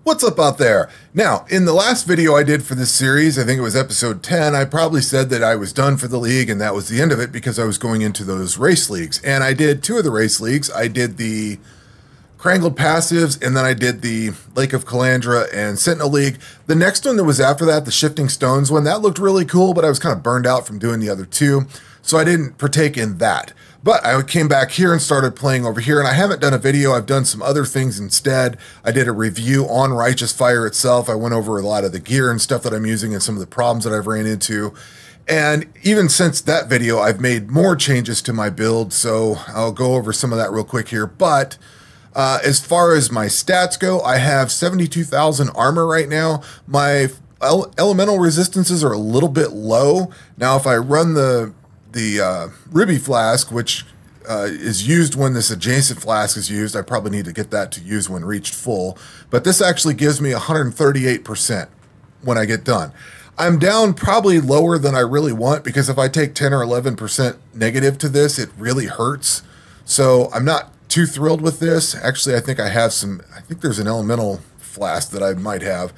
What's up out there? Now, in the last video I did for this series, I think it was episode 10, I probably said that I was done for the league and that was the end of it because I was going into those race leagues. And I did two of the race leagues. I did the Crangled Passives, and then I did the Lake of Calandra and Sentinel League. The next one that was after that, the Shifting Stones one, that looked really cool, but I was kind of burned out from doing the other two, so I didn't partake in that. But I came back here and started playing over here, and I haven't done a video. I've done some other things instead. I did a review on Righteous Fire itself. I went over a lot of the gear and stuff that I'm using and some of the problems that I've ran into. And even since that video, I've made more changes to my build, so I'll go over some of that real quick here. But as far as my stats go, I have 72,000 armor right now. My elemental resistances are a little bit low. Now, if I run the Ruby Flask, which is used when this adjacent flask is used, I probably need to get that to use when reached full. But this actually gives me 138% when I get done. I'm down probably lower than I really want, because if I take 10 or 11% negative to this, it really hurts. So I'm not too thrilled with this. Actually, I think there's an elemental flask that I might have.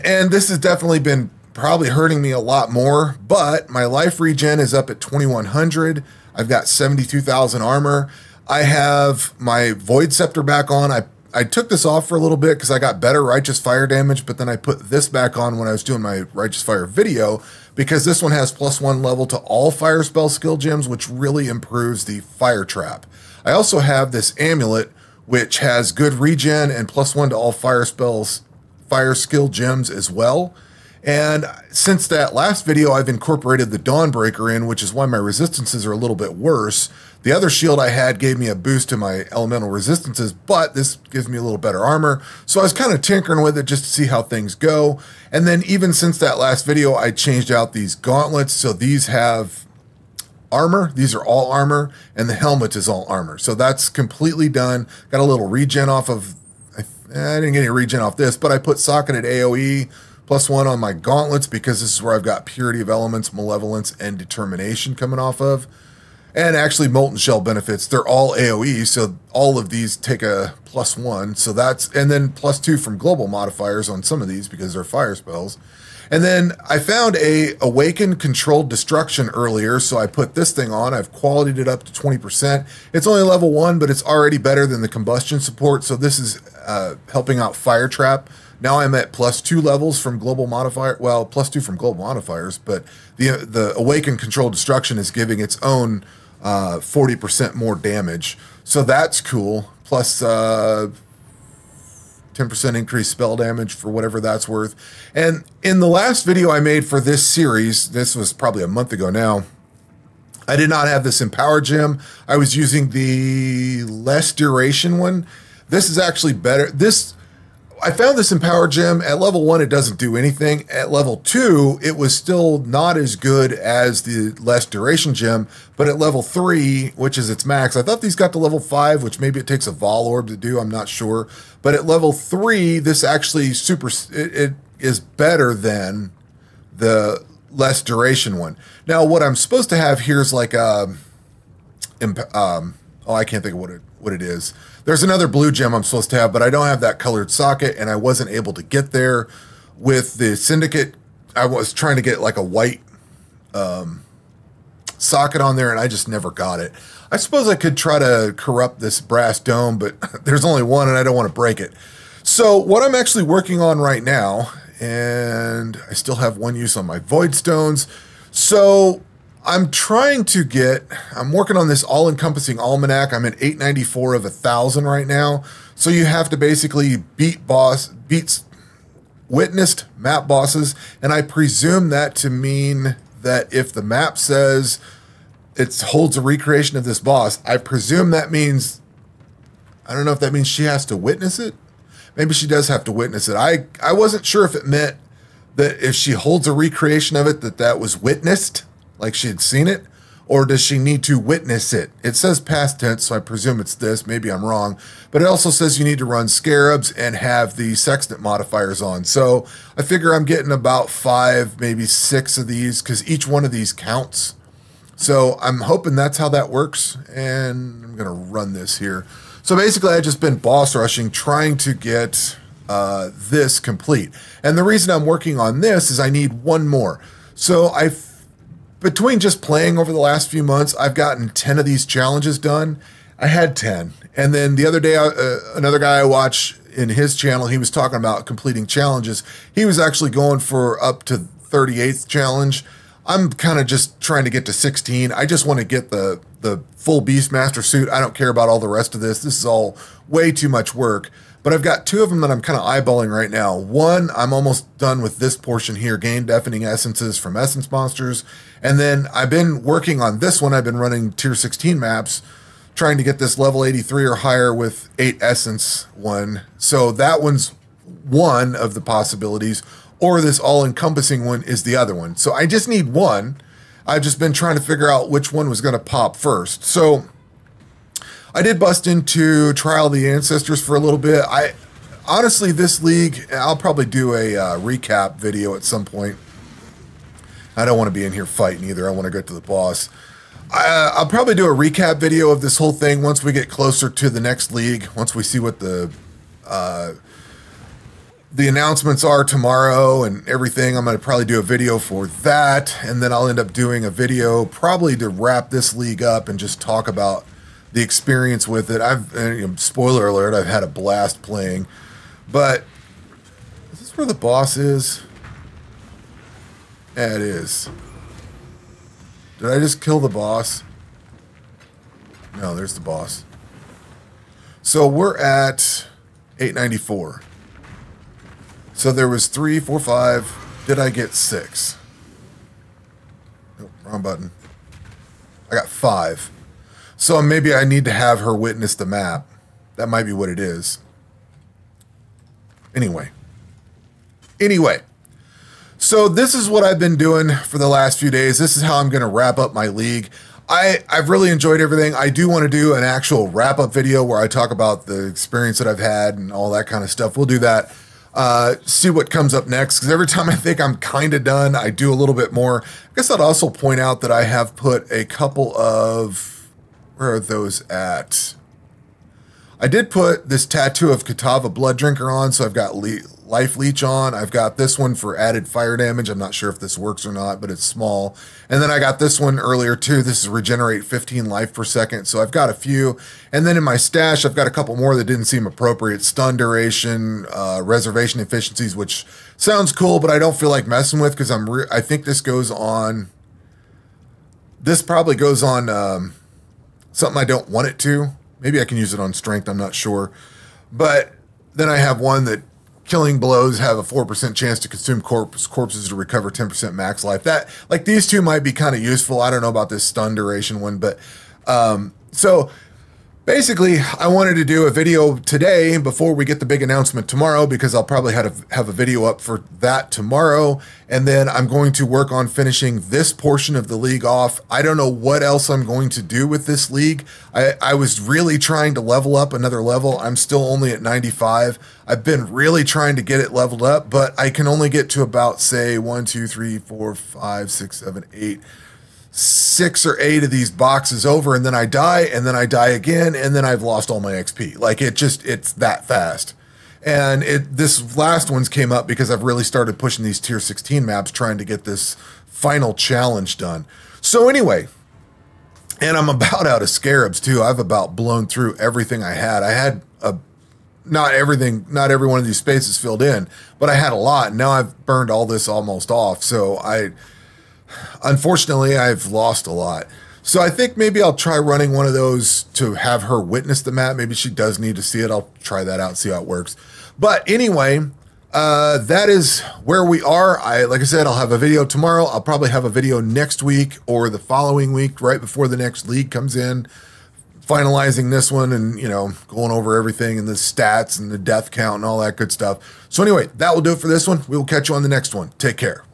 And this has definitely been probably hurting me a lot more, but my life regen is up at 2100. I've got 72,000 armor. I have my Void Scepter back on. I took this off for a little bit because I got better Righteous Fire damage, but then I put this back on when I was doing my Righteous Fire video, because this one has +1 level to all fire spell skill gems, which really improves the fire trap. I also have this amulet, which has good regen and +1 to all fire skill gems as well. And since that last video, I've incorporated the Dawnbreaker in, which is why my resistances are a little bit worse. The other shield I had gave me a boost to my elemental resistances, but this gives me a little better armor. So I was kind of tinkering with it just to see how things go. And then even since that last video, I changed out these gauntlets. So these have armor. These are all armor, and the helmet is all armor. So that's completely done. Got a little regen off of, I didn't get any regen off this, but I put socketed AoE +1 on my gauntlets, because this is where I've got Purity of Elements, Malevolence, and Determination coming off of. And actually Molten Shell benefits, they're all AoE, so all of these take a +1. So that's, and then +2 from global modifiers on some of these because they're fire spells. And then I found a Awakened Controlled Destruction earlier, so I put this thing on. I've qualityed it up to 20%. It's only level 1, but it's already better than the combustion support, so this is helping out Fire Trap. Now I'm at +2 levels from global modifier, well, +2 from global modifiers, but the Awakened Controlled Destruction is giving its own 40% more damage. So that's cool. Plus 10% increased spell damage for whatever that's worth. And in the last video I made for this series, this was probably a month ago now, I did not have this Empower Gem. I was using the less duration one. This is actually better. I found this Empower Gem at level 1, it doesn't do anything. At level 2, it was still not as good as the less duration gem, but at level 3, which is its max, I thought these got to level 5, which maybe it takes a Vol Orb to do, I'm not sure. But at level 3, this actually it is better than the less duration one. Now, what I'm supposed to have here is like I can't think of what it is. There's another blue gem I'm supposed to have, but I don't have that colored socket, and I wasn't able to get there with the Syndicate. I was trying to get like a white socket on there, and I just never got it. I suppose I could try to corrupt this brass dome, but there's only one, and I don't want to break it. So what I'm actually working on right now, and I still have one use on my Void Stones, so I'm working on this all-encompassing almanac. I'm at 894 of 1,000 right now. So you have to basically beat witnessed map bosses. And I presume that to mean that if the map says it holds a recreation of this boss, I presume that means, I don't know if that means she has to witness it. Maybe she does have to witness it. I wasn't sure if it meant that if she holds a recreation of it, that was witnessed, like she had seen it, or does she need to witness it? It says past tense, so I presume it's this. Maybe I'm wrong. But it also says you need to run Scarabs and have the Sextant modifiers on. So I figure I'm getting about 5, maybe 6 of these, because each one of these counts. So I'm hoping that's how that works, and I'm going to run this here. So basically, I've just been boss rushing, trying to get this complete. And the reason I'm working on this is I need one more. So between just playing over the last few months, I've gotten 10 of these challenges done. I had 10. And then the other day, another guy I watch in his channel, he was talking about completing challenges. He was actually going for up to 38th challenge. I'm kind of just trying to get to 16. I just want to get the full Beastmaster suit. I don't care about all the rest of this. This is all way too much work. But I've got two of them that I'm kind of eyeballing right now. One, I'm almost done with this portion here, gain deafening essences from essence monsters. And then I've been working on this one. I've been running tier 16 maps, trying to get this level 83 or higher with 8 essence one. So that one's one of the possibilities, or this all-encompassing one is the other one. So I just need one. I've just been trying to figure out which one was going to pop first. So I did bust into Trial of the Ancestors for a little bit. Honestly, this league, I'll probably do a recap video at some point. I don't want to be in here fighting either. I want to go to the boss. I'll probably do a recap video of this whole thing once we get closer to the next league, once we see what the announcements are tomorrow and everything. I'm going to probably do a video for that, and then I'll end up doing a video probably to wrap this league up and just talk about the experience with it. Spoiler alert, I've had a blast playing, but is this where the boss is? Yeah, it is. Did I just kill the boss? No, there's the boss. So we're at 894. So there was 3, 4, 5. Did I get 6? Nope, wrong button. I got 5. So maybe I need to have her witness the map. That might be what it is. Anyway. So this is what I've been doing for the last few days. This is how I'm going to wrap up my league. I've really enjoyed everything. I do want to do an actual wrap-up video where I talk about the experience that I've had and all that kind of stuff. We'll do that. See what comes up next, because every time I think I'm kind of done, I do a little bit more. I guess I'd also point out that I have put a couple of... Where are those at? I did put this tattoo of Katava Blood Drinker on, so I've got Life Leech on. I've got this one for added fire damage. I'm not sure if this works or not, but it's small. And then I got this one earlier too. This is regenerate 15 life per second. So I've got a few. And then in my stash, I've got a couple more that didn't seem appropriate. Stun duration, reservation efficiencies, which sounds cool, but I don't feel like messing with, because I think this goes on. This probably goes on something I don't want it to. Maybe I can use it on strength, I'm not sure. But then I have one that killing blows have a 4% chance to consume corpses to recover 10% max life. That, like, these two might be kind of useful. I don't know about this stun duration one, but so basically I wanted to do a video today before we get the big announcement tomorrow, because I'll probably have a video up for that tomorrow. And then I'm going to work on finishing this portion of the league off. I don't know what else I'm going to do with this league. I was really trying to level up another level. I'm still only at 95. I've been really trying to get it leveled up, but I can only get to about, say, 1, 2, 3, 4, 5, 6, 7, 8. 6 or 8 of these boxes over, and then I die, and then I die again, and then I've lost all my XP. Like, it's that fast. And this last one's came up because I've really started pushing these tier 16 maps, trying to get this final challenge done. So anyway, and I'm about out of scarabs too. I've about blown through everything I had. I had not every one of these spaces filled in, but I had a lot. And now I've burned all this almost off. So unfortunately, I've lost a lot. So I think maybe I'll try running one of those to have her witness the map. Maybe she does need to see it. I'll try that out, see how it works. But anyway, that is where we are. Like I said, I'll have a video tomorrow. I'll probably have a video next week or the following week, right before the next league comes in, finalizing this one and, going over everything and the stats and the death count and all that good stuff. So anyway, that will do it for this one. We will catch you on the next one. Take care.